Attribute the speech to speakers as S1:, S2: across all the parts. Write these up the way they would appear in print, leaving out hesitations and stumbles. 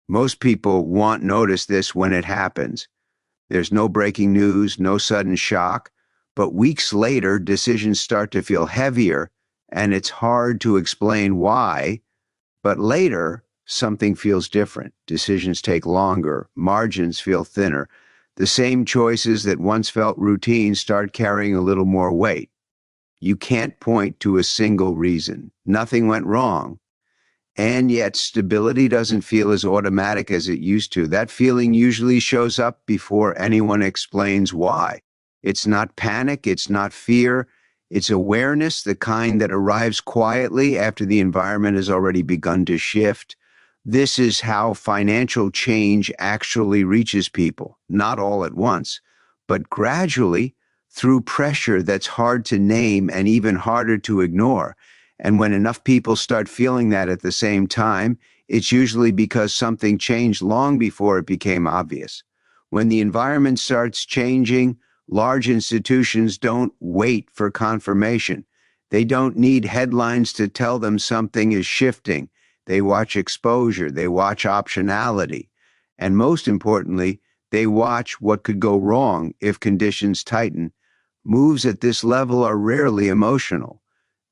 S1: Most people won't notice this when it happens. There's no breaking news, no sudden shock, but weeks later, decisions start to feel heavier, and it's hard to explain why. But later, something feels different. Decisions take longer, margins feel thinner. The same choices that once felt routine start carrying a little more weight. You can't point to a single reason. Nothing went wrong. And yet, stability doesn't feel as automatic as it used to. That feeling usually shows up before anyone explains why. It's not panic, it's not fear, it's awareness, the kind that arrives quietly after the environment has already begun to shift. This is how financial change actually reaches people, not all at once, but gradually through pressure that's hard to name and even harder to ignore. And when enough people start feeling that at the same time, it's usually because something changed long before it became obvious. When the environment starts changing, large institutions don't wait for confirmation. They don't need headlines to tell them something is shifting. They watch exposure, they watch optionality, and most importantly, they watch what could go wrong if conditions tighten. Moves at this level are rarely emotional.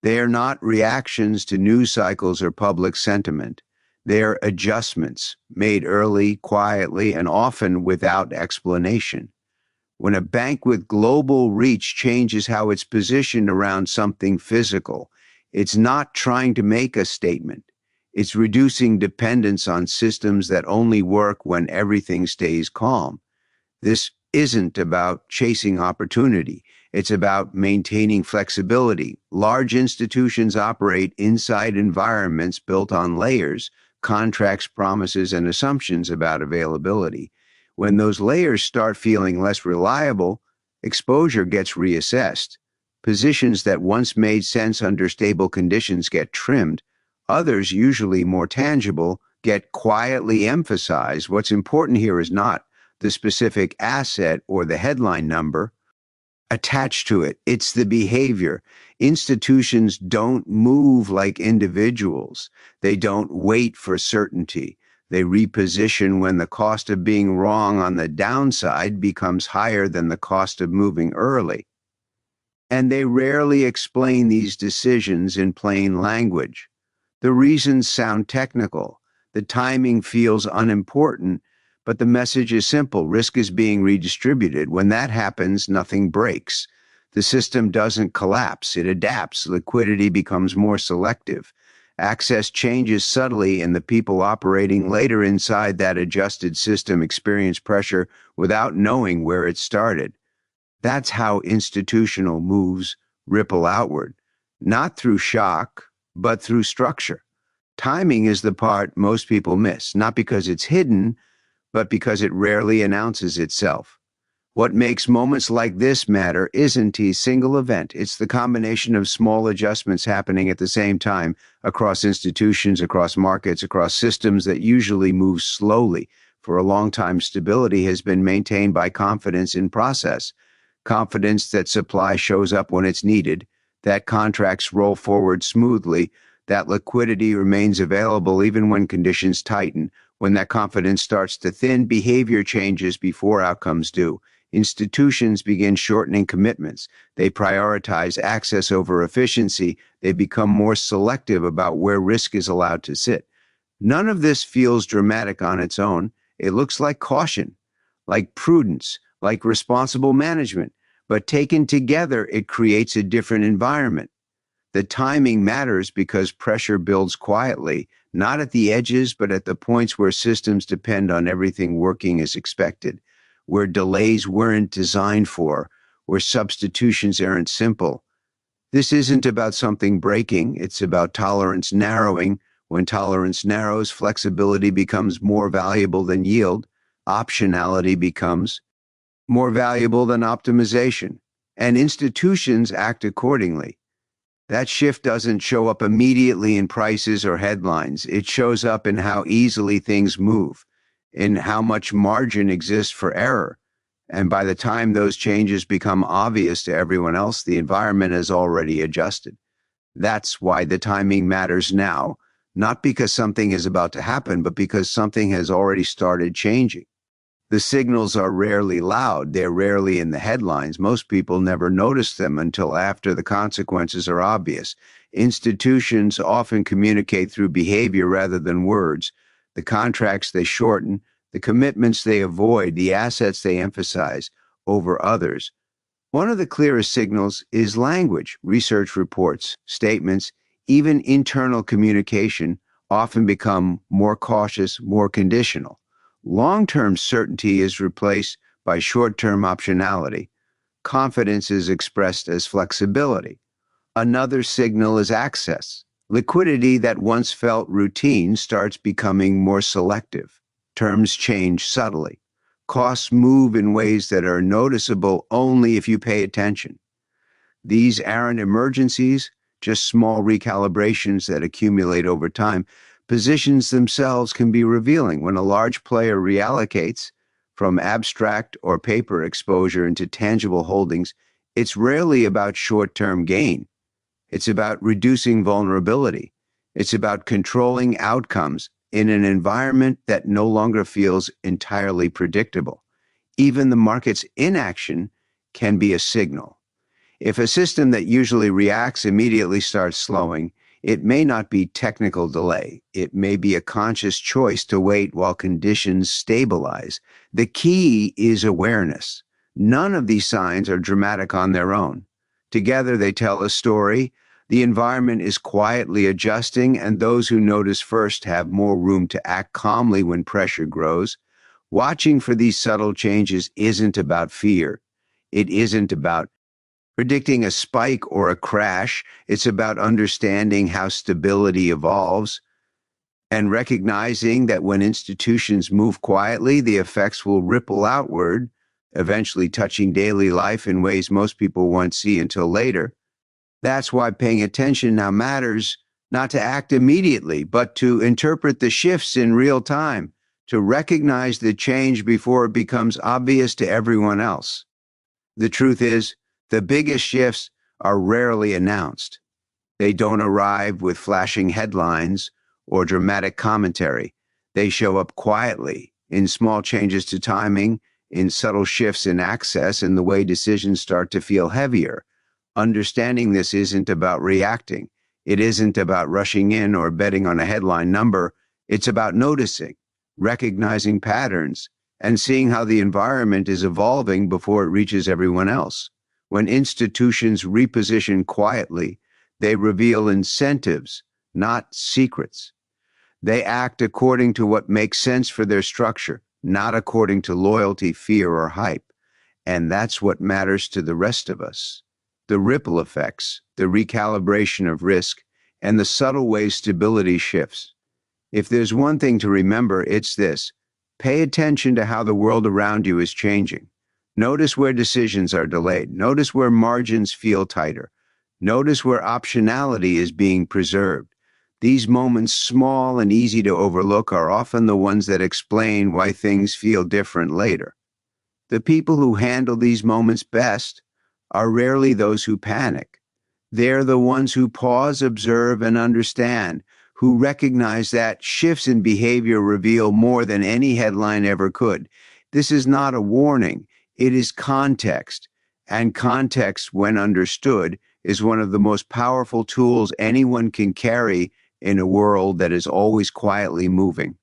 S1: They are not reactions to news cycles or public sentiment. They are adjustments made early, quietly, and often without explanation. When a bank with global reach changes how it's positioned around something physical, it's not trying to make a statement. It's reducing dependence on systems that only work when everything stays calm. This isn't about chasing opportunity. It's about maintaining flexibility. Large institutions operate inside environments built on layers, contracts, promises, and assumptions about availability. When those layers start feeling less reliable, exposure gets reassessed. Positions that once made sense under stable conditions get trimmed. Others, usually more tangible, get quietly emphasized. What's important here is not the specific asset or the headline number attached to it. It's the behavior. Institutions don't move like individuals. They don't wait for certainty. They reposition when the cost of being wrong on the downside becomes higher than the cost of moving early. And they rarely explain these decisions in plain language. The reasons sound technical. The timing feels unimportant, but the message is simple. Risk is being redistributed. When that happens, nothing breaks. The system doesn't collapse. It adapts. Liquidity becomes more selective. Access changes subtly, and the people operating later inside that adjusted system experience pressure without knowing where it started. That's how institutional moves ripple outward, not through shock, but through structure. Timing is the part most people miss, not because it's hidden, but because it rarely announces itself. What makes moments like this matter isn't a single event. It's the combination of small adjustments happening at the same time across institutions, across markets, across systems that usually move slowly. For a long time, stability has been maintained by confidence in process. Confidence that supply shows up when it's needed, that contracts roll forward smoothly, that liquidity remains available even when conditions tighten. When that confidence starts to thin, behavior changes before outcomes do. Institutions begin shortening commitments. They prioritize access over efficiency. They become more selective about where risk is allowed to sit. None of this feels dramatic on its own. It looks like caution, like prudence, like responsible management. But taken together, it creates a different environment. The timing matters because pressure builds quietly, not at the edges, but at the points where systems depend on everything working as expected, where delays weren't designed for, where substitutions aren't simple. This isn't about something breaking, it's about tolerance narrowing. When tolerance narrows, flexibility becomes more valuable than yield. Optionality becomes more valuable than optimization. And institutions act accordingly. That shift doesn't show up immediately in prices or headlines. It shows up in how easily things move, in how much margin exists for error. And by the time those changes become obvious to everyone else, the environment has already adjusted. That's why the timing matters now, not because something is about to happen, but because something has already started changing. The signals are rarely loud. They're rarely in the headlines. Most people never notice them until after the consequences are obvious. Institutions often communicate through behavior rather than words. The contracts they shorten, the commitments they avoid, the assets they emphasize over others. One of the clearest signals is language. Research reports, statements, even internal communication often become more cautious, more conditional. Long-term certainty is replaced by short-term optionality. Confidence is expressed as flexibility. Another signal is access. Liquidity that once felt routine starts becoming more selective. Terms change subtly. Costs move in ways that are noticeable only if you pay attention. These aren't emergencies, just small recalibrations that accumulate over time. Positions themselves can be revealing. When a large player reallocates from abstract or paper exposure into tangible holdings, it's rarely about short-term gain. It's about reducing vulnerability. It's about controlling outcomes in an environment that no longer feels entirely predictable. Even the market's inaction can be a signal. If a system that usually reacts immediately starts slowing, it may not be technical delay. It may be a conscious choice to wait while conditions stabilize. The key is awareness. None of these signs are dramatic on their own. Together they tell a story. The environment is quietly adjusting, and those who notice first have more room to act calmly when pressure grows. Watching for these subtle changes isn't about fear. It isn't about predicting a spike or a crash. It's about understanding how stability evolves and recognizing that when institutions move quietly, the effects will ripple outward, eventually touching daily life in ways most people won't see until later. That's why paying attention now matters, not to act immediately, but to interpret the shifts in real time, to recognize the change before it becomes obvious to everyone else. The truth is, the biggest shifts are rarely announced. They don't arrive with flashing headlines or dramatic commentary. They show up quietly in small changes to timing, in subtle shifts in access, in the way decisions start to feel heavier. Understanding this isn't about reacting. It isn't about rushing in or betting on a headline number. It's about noticing, recognizing patterns, and seeing how the environment is evolving before it reaches everyone else. When institutions reposition quietly, they reveal incentives, not secrets. They act according to what makes sense for their structure, not according to loyalty, fear, or hype. And that's what matters to the rest of us. The ripple effects, the recalibration of risk, and the subtle ways stability shifts. If there's one thing to remember, it's this. Pay attention to how the world around you is changing. Notice where decisions are delayed. Notice where margins feel tighter. Notice where optionality is being preserved. These moments, small and easy to overlook, are often the ones that explain why things feel different later. The people who handle these moments best are rarely those who panic. They're the ones who pause, observe, and understand, who recognize that shifts in behavior reveal more than any headline ever could. This is not a warning, it is context. And context, when understood, is one of the most powerful tools anyone can carry in a world that is always quietly moving.